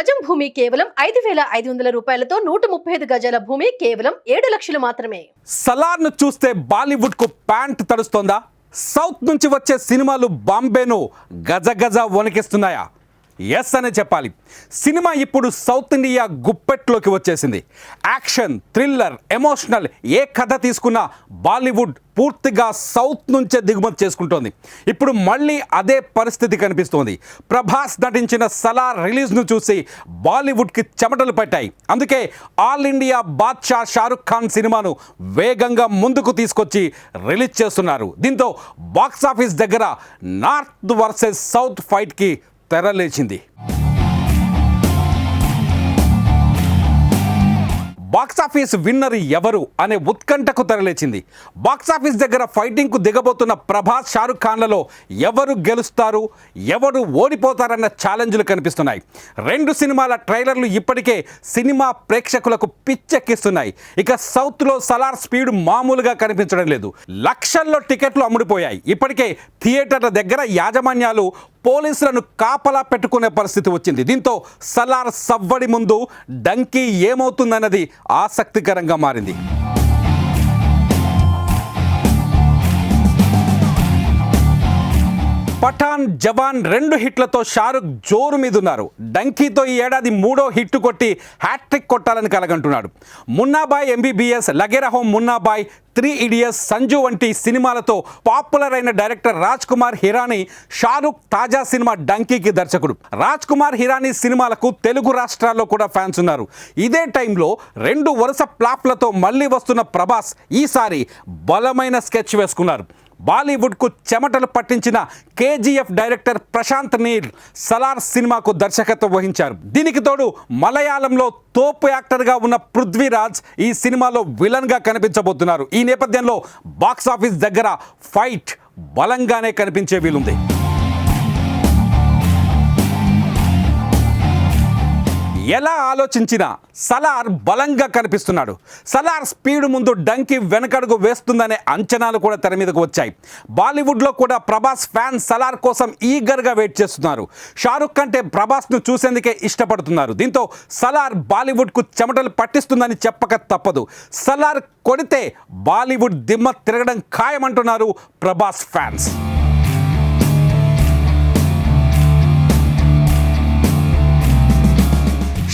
గజం భూమి కేవలం 5,500 రూపాయలతో 135 గజాల భూమి కేవలం 7 లక్షలు మాత్రమే. సలార్ను చూస్తే బాలీవుడ్ కు ప్యాంట్ తడుస్తోందా? సౌత్ నుంచి వచ్చే సినిమాలు బాంబేను గజగజ వణికిస్తున్నాయా? ఎస్ అనే చెప్పాలి. సినిమా ఇప్పుడు సౌత్ ఇండియా గుప్పెట్లోకి వచ్చేసింది. యాక్షన్, థ్రిల్లర్, ఎమోషనల్ ఏ కథ తీసుకున్నా బాలీవుడ్ పూర్తిగా సౌత్ నుంచే దిగుమతి చేసుకుంటోంది. ఇప్పుడు మళ్ళీ అదే పరిస్థితి కనిపిస్తోంది. ప్రభాస్ నటించిన సలార్ రిలీజ్ను చూసి బాలీవుడ్కి చెమటలు పట్టాయి. అందుకే ఆల్ ఇండియా బాద్షా షారుఖ్ ఖాన్ సినిమాను వేగంగా ముందుకు తీసుకొచ్చి రిలీజ్ చేస్తున్నారు. దీంతో బాక్సాఫీస్ దగ్గర నార్త్ వర్సెస్ సౌత్ ఫైట్కి తెరలేచింది. బాక్సాఫీస్ విన్నర్ ఎవరు అనే ఉత్కంఠకు తెరలేచింది. బాక్సాఫీస్ దగ్గర ఫైటింగ్కు దిగబోతున్న ప్రభాస్, షారుఖ్ ఖాన్లలో ఎవరు గెలుస్తారు, ఎవరు ఓడిపోతారన్న ఛాలెంజ్లు కనిపిస్తున్నాయి. రెండు సినిమాల ట్రైలర్లు ఇప్పటికే సినిమా ప్రేక్షకులకు పిచ్చెక్కిస్తున్నాయి. ఇక సౌత్లో సలార్ స్పీడ్ మామూలుగా కనిపించడం లేదు. లక్షల్లో టికెట్లు అమ్ముడిపోయాయి. ఇప్పటికే థియేటర్ల దగ్గర యాజమాన్యాలు పోలీసులను కాపలా పెట్టుకునే పరిస్థితి వచ్చింది. దీంతో సలార్ సవ్వడి ముందు డంకీ ఏమవుతుందన్నది ఆసక్తికరంగా మారింది. పఠాన్, జవాన్ రెండు హిట్లతో షారుఖ్ జోరు మీద ఉన్నారు. డంకీతో ఈ ఏడాది 3వ హిట్ కొట్టి హ్యాట్రిక్ కొట్టాలని కలగంటున్నాడు. మున్నాబాయ్, ఎంబీబీఎస్, లగేరహోం, మున్నాబాయ్, 3 ఇడియట్స్, సంజు వంటి సినిమాలతో పాపులర్ అయిన డైరెక్టర్ రాజ్ కుమార్ హిరానీ షారుఖ్ తాజా సినిమా డంకీకి దర్శకుడు. రాజ్ కుమార్ హిరానీ సినిమాలకు తెలుగు రాష్ట్రాల్లో కూడా ఫ్యాన్స్ ఉన్నారు. ఇదే టైంలో 2 వరుస ఫ్లాప్లతో మళ్ళీ వస్తున్న ప్రభాస్ ఈసారి బలమైన స్కెచ్ వేసుకున్నారు. బాలీవుడ్కు చెమటలు పట్టించిన కేజీఎఫ్ డైరెక్టర్ ప్రశాంత్ నీల్ సలార్ సినిమాకు దర్శకత్వం వహించారు. దీనికి తోడు మలయాళంలో తోపు యాక్టర్గా ఉన్న పృథ్వీరాజ్ ఈ సినిమాలో విలన్గా కనిపించబోతున్నారు. ఈ నేపథ్యంలో బాక్సాఫీస్ దగ్గర ఫైట్ బలంగానే కనిపించే వీలుంది. ఎలా ఆలోచించినా సలార్ బలంగా కనిపిస్తున్నాడు. సలార్ స్పీడ్ ముందు డంకీ వెనకడుగు వేస్తుందనే అంచనాలు కూడా తెర మీదకు వచ్చాయి. బాలీవుడ్లో కూడా ప్రభాస్ ఫ్యాన్స్ సలార్ కోసం ఈగర్గా వెయిట్ చేస్తున్నారు. షారుఖ్ కంటే ప్రభాస్ను చూసేందుకే ఇష్టపడుతున్నారు. దీంతో సలార్ బాలీవుడ్కు చెమటలు పట్టిస్తుందని చెప్పక తప్పదు. సలార్ కొడితే బాలీవుడ్ దిమ్మ తిరగడం ఖాయమంటున్నారు ప్రభాస్ ఫ్యాన్స్.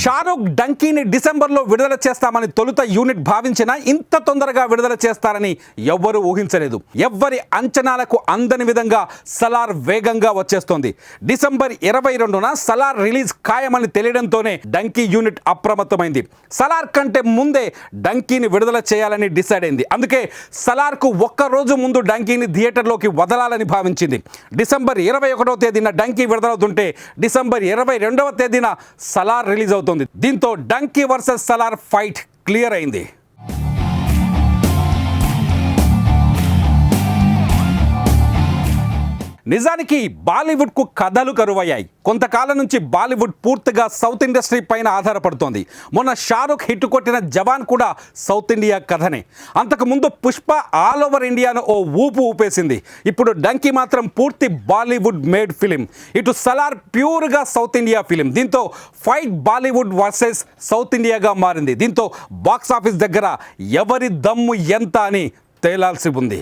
షారుఖ్ డంకీని డిసెంబర్లో విడుదల చేస్తామని తొలుత యూనిట్ భావించినా ఇంత తొందరగా విడుదల చేస్తారని ఎవ్వరూ ఊహించలేదు. ఎవ్వరి అంచనాలకు అందని విధంగా సలార్ వేగంగా వచ్చేస్తోంది. డిసెంబర్ 22న సలార్ రిలీజ్ ఖాయమని తెలియడంతోనే డంకీ యూనిట్ అప్రమత్తమైంది. సలార్ కంటే ముందే డంకీని విడుదల చేయాలని డిసైడ్ అయింది. అందుకే సలార్కు ఒక్కరోజు ముందు డంకీని థియేటర్లోకి వదలాలని భావించింది. డిసెంబర్ 21వ తేదీన డంకీ విడుదలవుతుంటే డిసెంబర్ 22వ తేదీన సలార్ రిలీజ్ అవుతుంది. దీంతో donkey versus Salaar fight clear అయింది. నిజానికి బాలీవుడ్కు కథలు కరువయ్యాయి. కొంతకాలం నుంచి బాలీవుడ్ పూర్తిగా సౌత్ ఇండస్ట్రీ పైన ఆధారపడుతోంది. మొన్న షారుఖ్ హిట్ కొట్టిన జవాన్ కూడా సౌత్ ఇండియా కథనే. అంతకుముందు పుష్ప ఆల్ ఓవర్ ఇండియాను ఓ ఊపు ఊపేసింది. ఇప్పుడు డంకీ మాత్రం పూర్తి బాలీవుడ్ మేడ్ ఫిలిం. ఇటు సలార్ ప్యూర్గా సౌత్ ఇండియా ఫిలిం. దీంతో ఫైట్ బాలీవుడ్ వర్సెస్ సౌత్ ఇండియాగా మారింది. దీంతో బాక్సాఫీస్ దగ్గర ఎవరి దమ్ము ఎంత అని తేలాల్సి ఉంది.